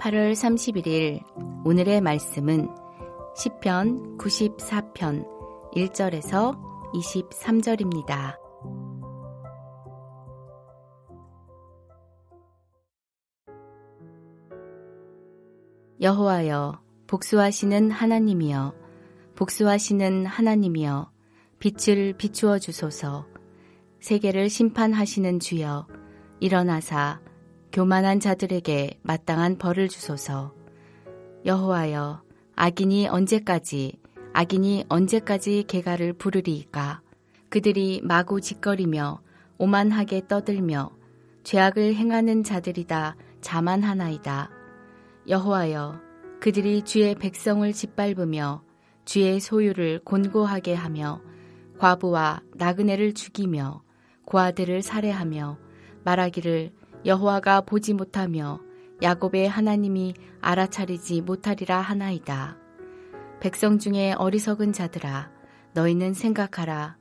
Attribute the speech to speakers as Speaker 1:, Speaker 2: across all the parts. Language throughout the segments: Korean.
Speaker 1: 8월 31일 오늘의 말씀은 시편 94편 1절에서 23절입니다. 여호와여, 복수하시는 하나님이여, 복수하시는 하나님이여, 빛을 비추어 주소서. 세계를 심판하시는 주여, 일어나사 교만한 자들에게 마땅한 벌을 주소서. 여호와여, 악인이 언제까지 개가를 부르리이까? 그들이 마구 짓거리며 오만하게 떠들며 죄악을 행하는 자들이 다 자만하나이다. 여호와여, 그들이 주의 백성을 짓밟으며 주의 소유를 곤고하게 하며 과부와 나그네를 죽이며 고아들을 살해하며 말하기를 여호와가 보지 못하며 야곱의 하나님이 알아차리지 못하리라 하나이다. 백성 중에 어리석은 자들아, 너희는 생각하라.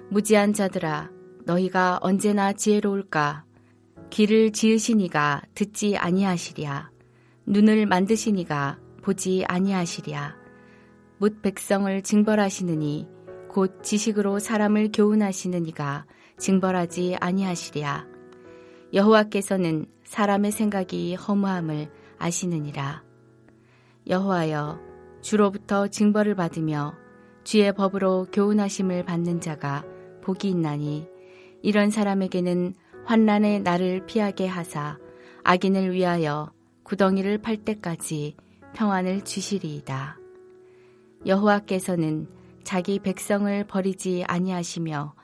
Speaker 1: 무지한 자들아, 너희가 언제나 지혜로울까? 귀를 지으시니가 듣지 아니하시랴. 눈을 만드시니가 보지 아니하시랴. 뭇 백성을 징벌하시느니 곧 지식으로 사람을 교훈하시느니가 징벌하지 아니하시랴. 여호와께서는 사람의 생각이 허무함을 아시느니라. 여호와여, 주로부터 징벌을 받으며 주의 법으로 교훈하심을 받는 자가 복이 있나니 이런 사람에게는 환난의 날을 피하게 하사 악인을 위하여 구덩이를 팔 때까지 평안을 주시리이다. 여호와께서는 자기 백성을 버리지 아니하시며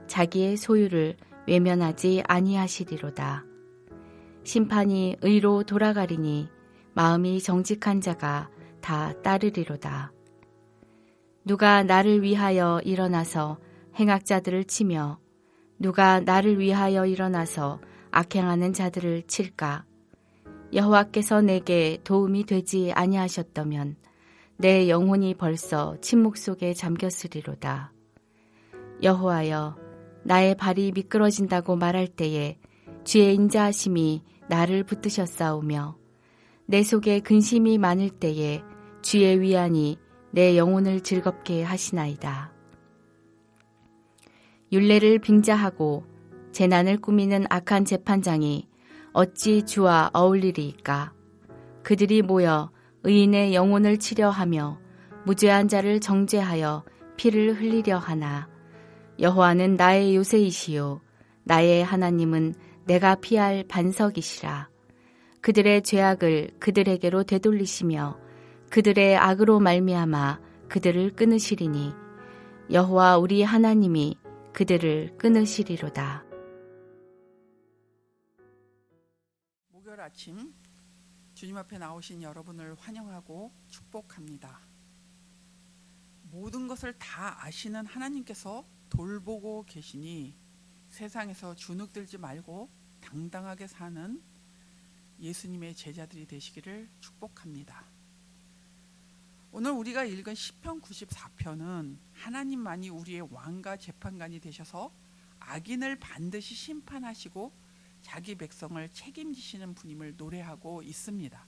Speaker 1: 자기의 소유를 외면하지 아니하시리로다. 심판이 의로 돌아가리니 마음이 정직한 자가 다 따르리로다. 누가 나를 위하여 일어나서 행악자들을 치며 누가 나를 위하여 일어나서 악행하는 자들을 칠까? 여호와께서 내게 도움이 되지 아니하셨다면 내 영혼이 벌써 침묵 속에 잠겼으리로다. 여호와여, 나의 발이 미끄러진다고 말할 때에 주의 인자하심이 나를 붙드셨사오며 내 속에 근심이 많을 때에 주의 위안이 내 영혼을 즐겁게 하시나이다. 율례를 빙자하고 재난을 꾸미는 악한 재판장이 어찌 주와 어울리리이까? 그들이 모여 의인의 영혼을 치려하며 무죄한 자를 정죄하여 피를 흘리려 하나. 여호와는 나의 요새이시요 나의 하나님은 내가 피할 반석이시라. 그들의 죄악을 그들에게로 되돌리시며 그들의 악으로 말미암아 그들을 끊으시리니 여호와 우리 하나님이 그들을 끊으시리로다.
Speaker 2: 목요일 아침 주님 앞에 나오신 여러분을 환영하고 축복합니다. 모든 것을 다 아시는 하나님께서 돌보고 계시니 세상에서 주눅들지 말고 당당하게 사는 예수님의 제자들이 되시기를 축복합니다. 오늘 우리가 읽은 시편 94편은 하나님만이 우리의 왕과 재판관이 되셔서 악인을 반드시 심판하시고 자기 백성을 책임지시는 분임을 노래하고 있습니다.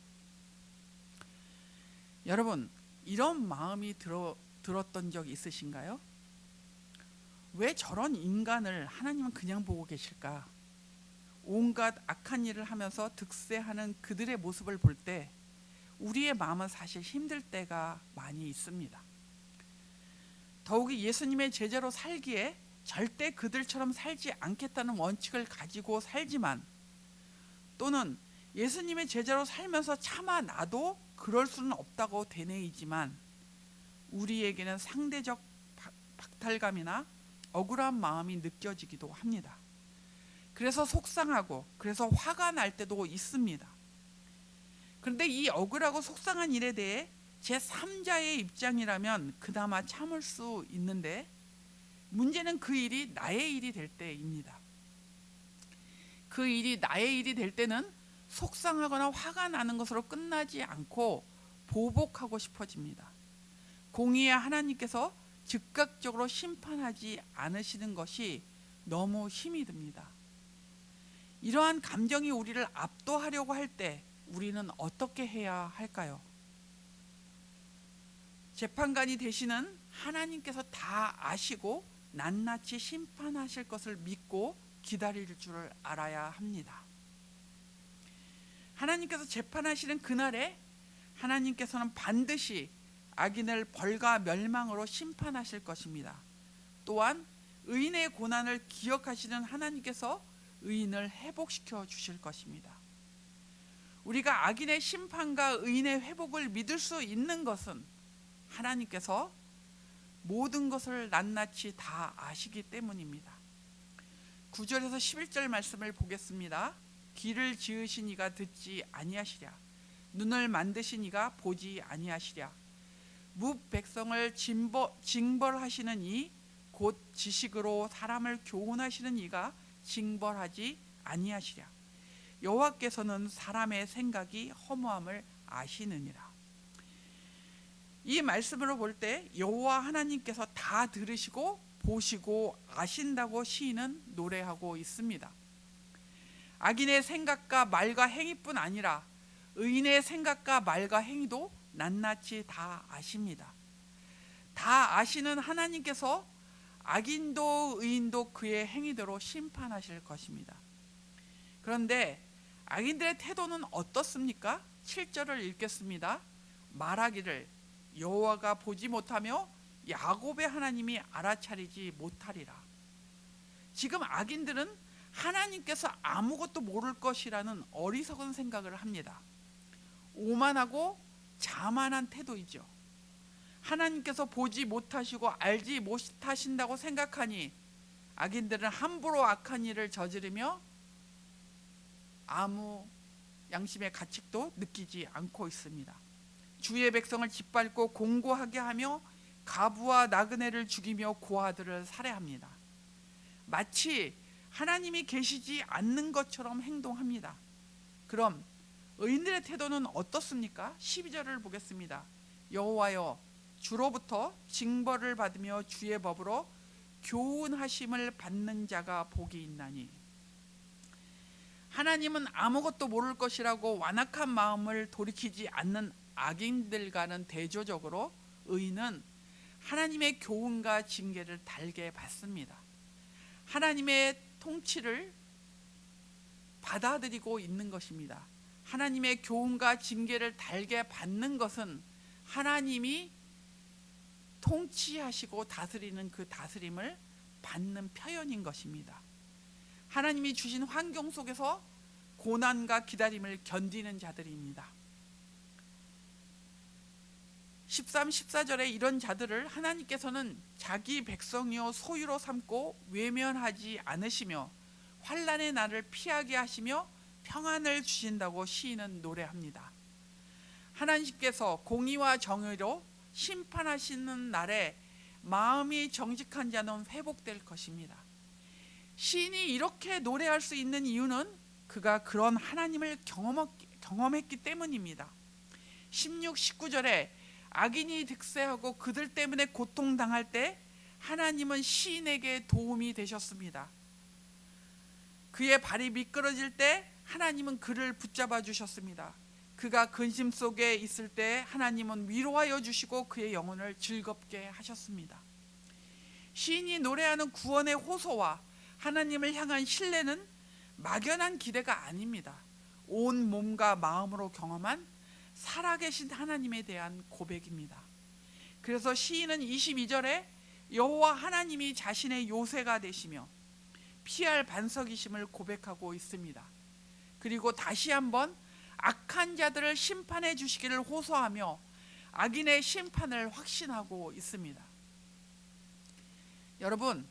Speaker 2: 여러분, 이런 마음이 들었던 적 있으신가요? 왜 저런 인간을 하나님은 그냥 보고 계실까? 온갖 악한 일을 하면서 득세하는 그들의 모습을 볼 때 우리의 마음은 사실 힘들 때가 많이 있습니다. 더욱이 예수님의 제자로 살기에 절대 그들처럼 살지 않겠다는 원칙을 가지고 살지만 또는 예수님의 제자로 살면서 차마 나도 그럴 수는 없다고 되뇌이지만 우리에게는 상대적 박탈감이나 억울한 마음이 느껴지기도 합니다. 그래서 속상하고 그래서 화가 날 때도 있습니다. 그런데 이 억울하고 속상한 일에 대해 제3자의 입장이라면 그나마 참을 수 있는데 문제는 그 일이 나의 일이 될 때입니다. 그 일이 나의 일이 될 때는 속상하거나 화가 나는 것으로 끝나지 않고 보복하고 싶어집니다. 공의의 하나님께서 즉각적으로 심판하지 않으시는 것이 너무 힘이 듭니다. 이러한 감정이 우리를 압도하려고 할 때 우리는 어떻게 해야 할까요? 재판관이 되시는 하나님께서 다 아시고 낱낱이 심판하실 것을 믿고 기다릴 줄 알아야 합니다. 하나님께서 재판하시는 그날에 하나님께서는 반드시 악인을 벌과 멸망으로 심판하실 것입니다. 또한 의인의 고난을 기억하시는 하나님께서 의인을 회복시켜 주실 것입니다. 우리가 악인의 심판과 의인의 회복을 믿을 수 있는 것은 하나님께서 모든 것을 낱낱이 다 아시기 때문입니다. 9절에서 11절 말씀을 보겠습니다. 귀를 지으신 이가 듣지 아니하시랴, 눈을 만드신 이가 보지 아니하시랴, 뭇 백성을 징벌하시는 이 곧 지식으로 사람을 교훈하시는 이가 징벌하지 아니하시랴. 여호와께서는 사람의 생각이 허무함을 아시느니라. 이 말씀으로 볼 때 여호와 하나님께서 다 들으시고 보시고 아신다고 시인은 노래하고 있습니다. 악인의 생각과 말과 행위뿐 아니라 의인의 생각과 말과 행위도 낱낱이 다 아십니다. 다 아시는 하나님께서 악인도 의인도 그의 행위대로 심판하실 것입니다. 그런데 악인들의 태도는 어떻습니까? 7절을 읽겠습니다. 말하기를 여호와가 보지 못하며 야곱의 하나님이 알아차리지 못하리라. 지금 악인들은 하나님께서 아무것도 모를 것이라는 어리석은 생각을 합니다. 오만하고 자만한 태도이죠. 하나님께서 보지 못하시고 알지 못하신다고 생각하니 악인들은 함부로 악한 일을 저지르며 아무 양심의 가책도 느끼지 않고 있습니다. 주의 백성을 짓밟고 공고하게 하며 가부와 나그네를 죽이며 고아들을 살해합니다. 마치 하나님이 계시지 않는 것처럼 행동합니다. 그럼 의인들의 태도는 어떻습니까? 12절을 보겠습니다. 여호와여, 주로부터 징벌을 받으며 주의 법으로 교훈하심을 받는 자가 복이 있나니. 하나님은 아무것도 모를 것이라고 완악한 마음을 돌이키지 않는 악인들과는 대조적으로 의인은 하나님의 교훈과 징계를 달게 받습니다. 하나님의 통치를 받아들이고 있는 것입니다. 하나님의 교훈과 징계를 달게 받는 것은 하나님이 통치하시고 다스리는 그 다스림을 받는 표현인 것입니다. 하나님이 주신 환경 속에서 고난과 기다림을 견디는 자들입니다. 13, 14절에 이런 자들을 하나님께서는 자기 백성이요 소유로 삼고 외면하지 않으시며 환난의 날을 피하게 하시며 평안을 주신다고 시인은 노래합니다. 하나님께서 공의와 정의로 심판하시는 날에 마음이 정직한 자는 회복될 것입니다. 시인이 이렇게 노래할 수 있는 이유는 그가 그런 하나님을 경험했기 때문입니다. 16, 19절에 악인이 득세하고 그들 때문에 고통당할 때 하나님은 시인에게 도움이 되셨습니다. 그의 발이 미끄러질 때 하나님은 그를 붙잡아 주셨습니다. 그가 근심 속에 있을 때 하나님은 위로하여 주시고 그의 영혼을 즐겁게 하셨습니다. 시인이 노래하는 구원의 호소와 하나님을 향한 신뢰는 막연한 기대가 아닙니다. 온 몸과 마음으로 경험한 살아계신 하나님에 대한 고백입니다. 그래서 시인은 22절에 여호와 하나님이 자신의 요새가 되시며 피할 반석이심을 고백하고 있습니다. 그리고 다시 한번 악한 자들을 심판해 주시기를 호소하며 악인의 심판을 확신하고 있습니다. 여러분,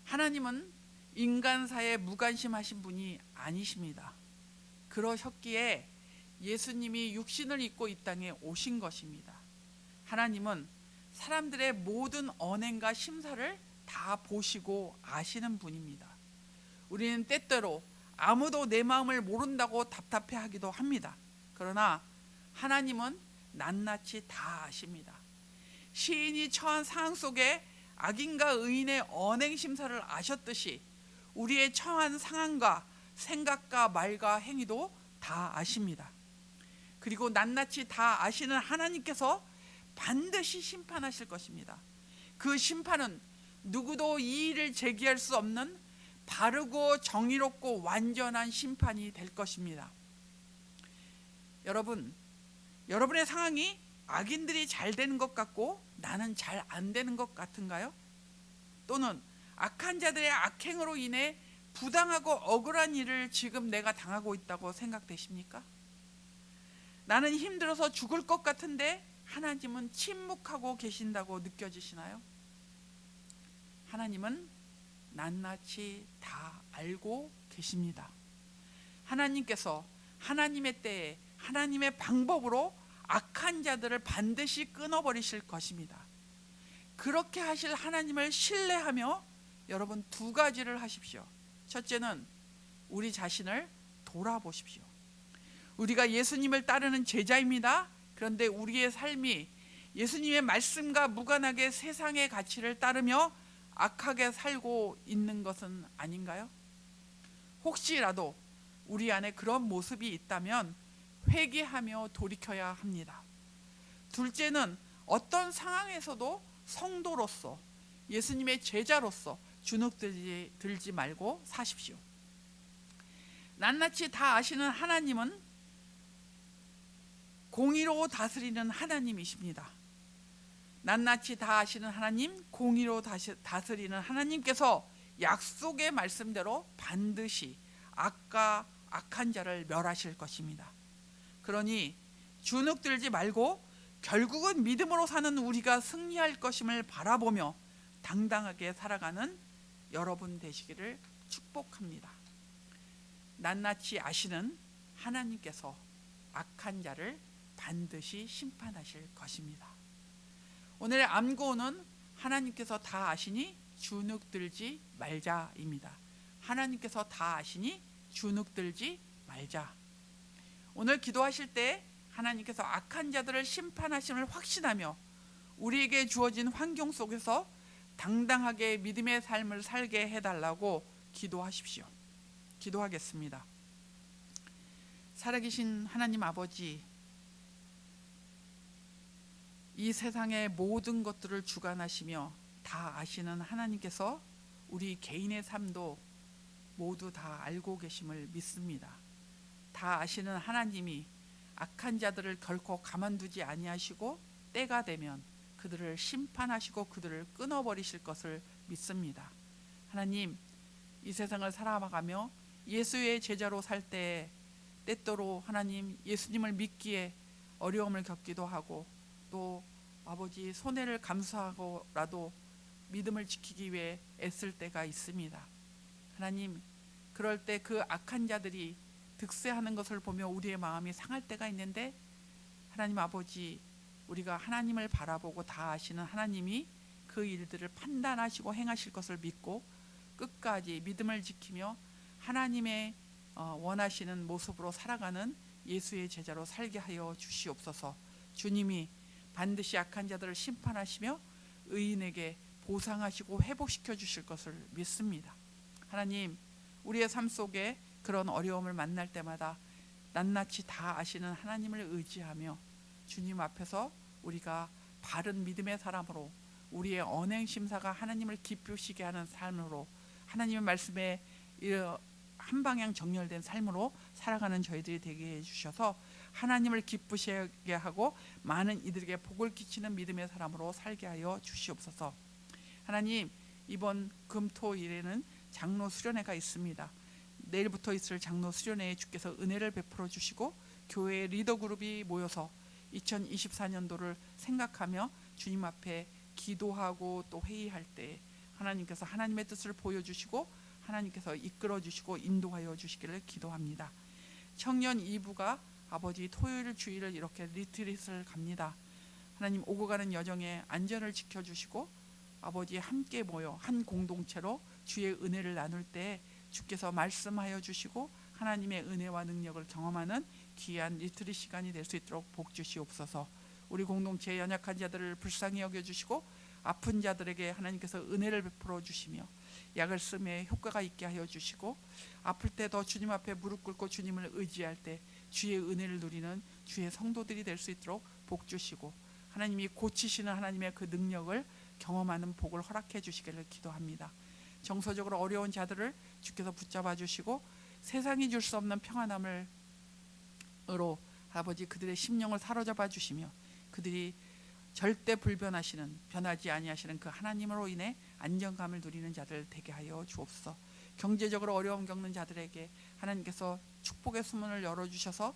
Speaker 2: 하나님은 인간사에 무관심하신 분이 아니십니다. 그러셨기에 예수님이 육신을 입고 이 땅에 오신 것입니다. 하나님은 사람들의 모든 언행과 심사를 다 보시고 아시는 분입니다. 우리는 때때로 아무도 내 마음을 모른다고 답답해하기도 합니다. 그러나 하나님은 낱낱이 다 아십니다. 시인이 처한 상황 속에 악인과 의인의 언행 심사를 아셨듯이 우리의 처한 상황과 생각과 말과 행위도 다 아십니다. 그리고 낱낱이 다 아시는 하나님께서 반드시 심판하실 것입니다. 그 심판은 누구도 이의를 제기할 수 없는 바르고 정의롭고 완전한 심판이 될 것입니다. 여러분, 여러분의 상황이 악인들이 잘 되는 것 같고 나는 잘 안 되는 것 같은가요? 또는 악한 자들의 악행으로 인해 부당하고 억울한 일을 지금 내가 당하고 있다고 생각되십니까? 나는 힘들어서 죽을 것 같은데 하나님은 침묵하고 계신다고 느껴지시나요? 하나님은 낱낱이 다 알고 계십니다. 하나님께서 하나님의 때에 하나님의 방법으로 악한 자들을 반드시 끊어버리실 것입니다. 그렇게 하실 하나님을 신뢰하며 여러분 두 가지를 하십시오. 첫째는 우리 자신을 돌아보십시오. 우리가 예수님을 따르는 제자입니다. 그런데 우리의 삶이 예수님의 말씀과 무관하게 세상의 가치를 따르며 악하게 살고 있는 것은 아닌가요? 혹시라도 우리 안에 그런 모습이 있다면 회개하며 돌이켜야 합니다. 둘째는 어떤 상황에서도 성도로서 예수님의 제자로서 주눅들지 말고 사십시오. 낱낱이 다 아시는 하나님은 공의로 다스리는 하나님이십니다. 낱낱이 다 아시는 하나님, 공의로 다스리는 하나님께서 약속의 말씀대로 반드시 악과 악한 자를 멸하실 것입니다. 그러니 주눅들지 말고 결국은 믿음으로 사는 우리가 승리할 것임을 바라보며 당당하게 살아가는 여러분 되시기를 축복합니다. 낱낱이 아시는 하나님께서 악한 자를 반드시 심판하실 것입니다. 오늘의 암고는 하나님께서 다 아시니 주눅들지 말자입니다. 하나님께서 다 아시니 주눅들지 말자. 오늘 기도하실 때 하나님께서 악한 자들을 심판하심을 확신하며 우리에게 주어진 환경 속에서 당당하게 믿음의 삶을 살게 해달라고 기도하십시오. 기도하겠습니다. 살아계신 하나님 아버지, 이 세상의 모든 것들을 주관하시며 다 아시는 하나님께서 우리 개인의 삶도 모두 다 알고 계심을 믿습니다. 다 아시는 하나님이 악한 자들을 결코 가만두지 아니하시고 때가 되면 그들을 심판하시고 그들을 끊어버리실 것을 믿습니다. 하나님, 이 세상을 살아가며 예수의 제자로 살 때 때때로 하나님 예수님을 믿기에 어려움을 겪기도 하고 또 아버지 손해를 감수하고라도 믿음을 지키기 위해 애쓸 때가 있습니다. 하나님, 그럴 때 그 악한 자들이 득세하는 것을 보며 우리의 마음이 상할 때가 있는데 하나님 아버지, 우리가 하나님을 바라보고 다 아시는 하나님이 그 일들을 판단하시고 행하실 것을 믿고 끝까지 믿음을 지키며 하나님의 원하시는 모습으로 살아가는 예수의 제자로 살게 하여 주시옵소서. 주님이 반드시 악한 자들을 심판하시며 의인에게 보상하시고 회복시켜 주실 것을 믿습니다. 하나님, 우리의 삶 속에 그런 어려움을 만날 때마다 낱낱이 다 아시는 하나님을 의지하며 주님 앞에서 우리가 바른 믿음의 사람으로 우리의 언행심사가 하나님을 기쁘시게 하는 삶으로 하나님의 말씀에 한 방향 정렬된 삶으로 살아가는 저희들이 되게 해주셔서 하나님을 기쁘시게 하고 많은 이들에게 복을 끼치는 믿음의 사람으로 살게 하여 주시옵소서. 하나님, 이번 금토일에는 장로 수련회가 있습니다. 내일부터 있을 장로 수련회에 주께서 은혜를 베풀어 주시고 교회의 리더 그룹이 모여서 2024년도를 생각하며 주님 앞에 기도하고 또 회의할 때 하나님께서 하나님의 뜻을 보여주시고 하나님께서 이끌어 주시고 인도하여 주시기를 기도합니다. 청년 2부가 아버지 토요일 주일을 이렇게 리트릿을 갑니다. 하나님, 오고 가는 여정에 안전을 지켜주시고 아버지 함께 모여 한 공동체로 주의 은혜를 나눌 때 주께서 말씀하여 주시고 하나님의 은혜와 능력을 경험하는 귀한 리트릿 시간이 될 수 있도록 복 주시옵소서. 우리 공동체의 연약한 자들을 불쌍히 여겨주시고 아픈 자들에게 하나님께서 은혜를 베풀어 주시며 약을 쓰매 효과가 있게 하여 주시고 아플 때 더 주님 앞에 무릎 꿇고 주님을 의지할 때 주의 은혜를 누리는 주의 성도들이 될 수 있도록 복 주시고 하나님이 고치시는 하나님의 그 능력을 경험하는 복을 허락해 주시기를 기도합니다. 정서적으로 어려운 자들을 주께서 붙잡아 주시고 세상이 줄 수 없는 평안함으로 아버지 그들의 심령을 사로잡아 주시며 그들이 절대 불변하시는 변하지 아니하시는 그 하나님으로 인해 안정감을 누리는 자들 되게 하여 주옵소서. 경제적으로 어려움 겪는 자들에게 하나님께서 축복의 수문을 열어주셔서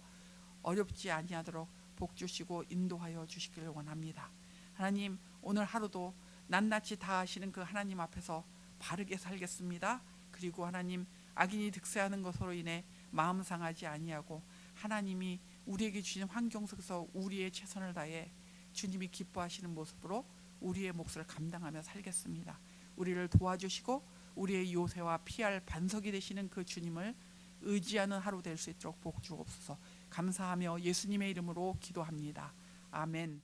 Speaker 2: 어렵지 아니하도록 복 주시고 인도하여 주시기를 원합니다. 하나님 오늘 하루도 낱낱이 다 하시는 그 하나님 앞에서 바르게 살겠습니다. 그리고 하나님 악인이 득세하는 것으로 인해 마음 상하지 아니하고 하나님이 우리에게 주신 환경 속에서 우리의 최선을 다해 주님이 기뻐하시는 모습으로 우리의 몫을 감당하며 살겠습니다. 우리를 도와주시고 우리의 요새와 피할 반석이 되시는 그 주님을 의지하는 하루 될 수 있도록 복 주옵소서. 감사하며 예수님의 이름으로 기도합니다. 아멘.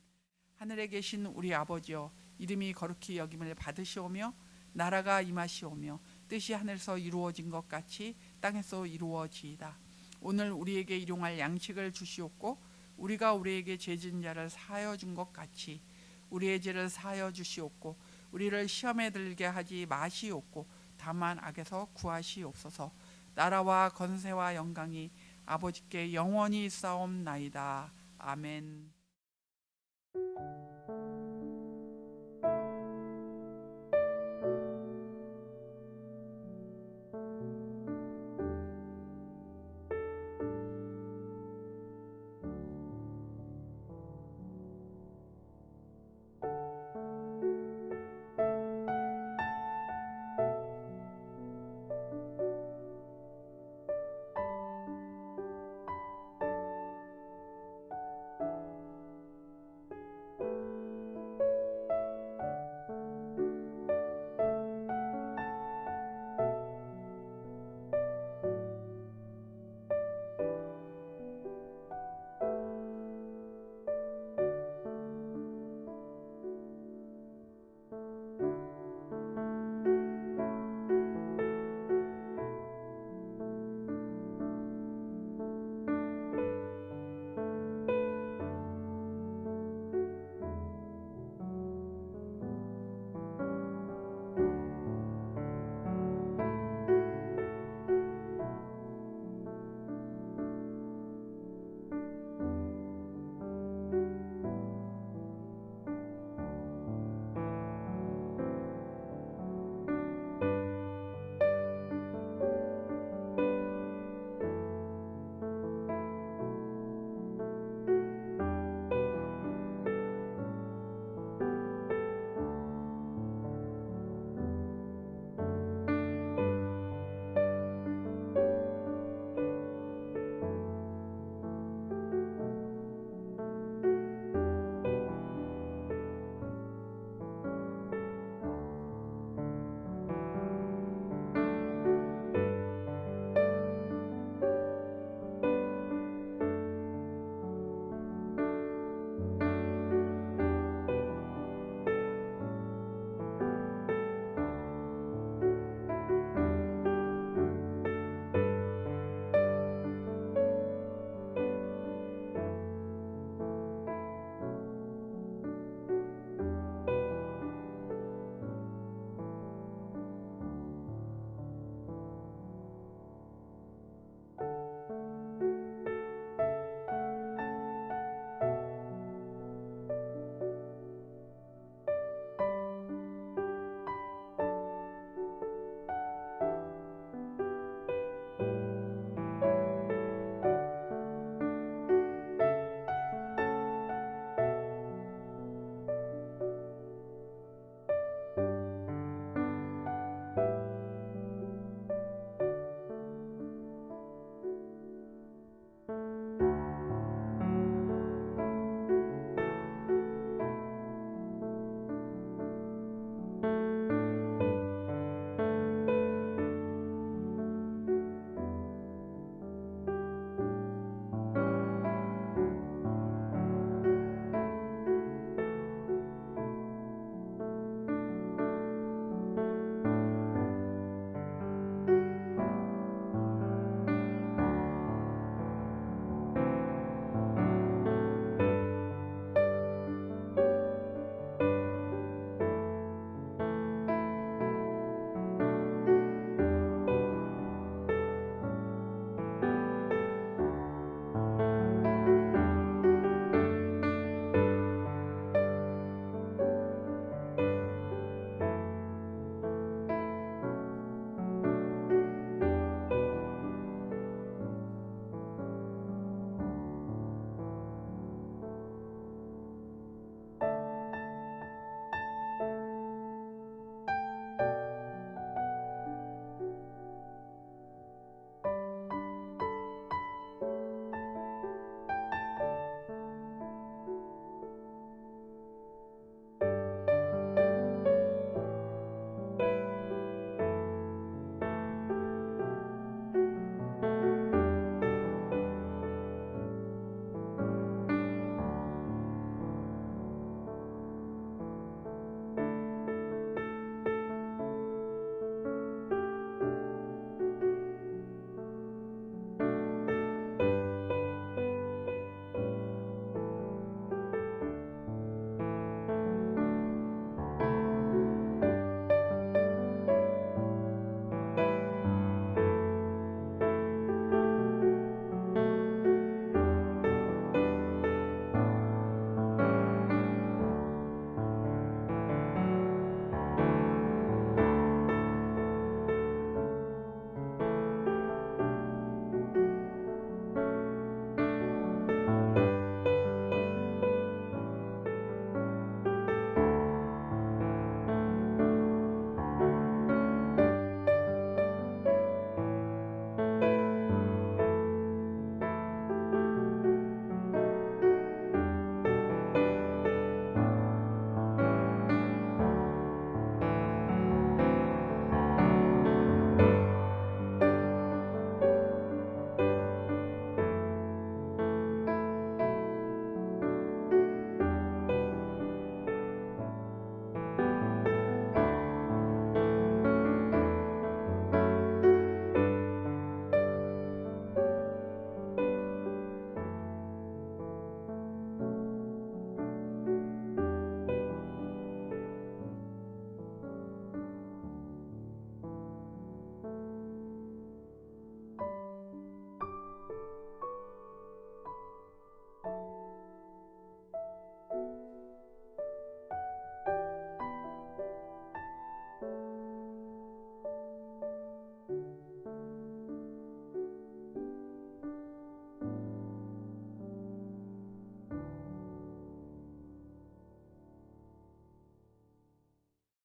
Speaker 2: 하늘에 계신 우리 아버지여 이름이 거룩히 여김을 받으시오며 나라가 임하시오며 뜻이 하늘에서 이루어진 것 같이 땅에서 이루어지이다. 오늘 우리에게 일용할 양식을 주시옵고 우리가 우리에게 죄 지은 자를 사하여 준 것 같이 우리의 죄를 사하여 주시옵고 우리를 시험에 들게 하지 마시옵고 다만 악에서 구하시옵소서. 나라와 건세와 영광이 아버지께 영원히 있사옵나이다. 아멘.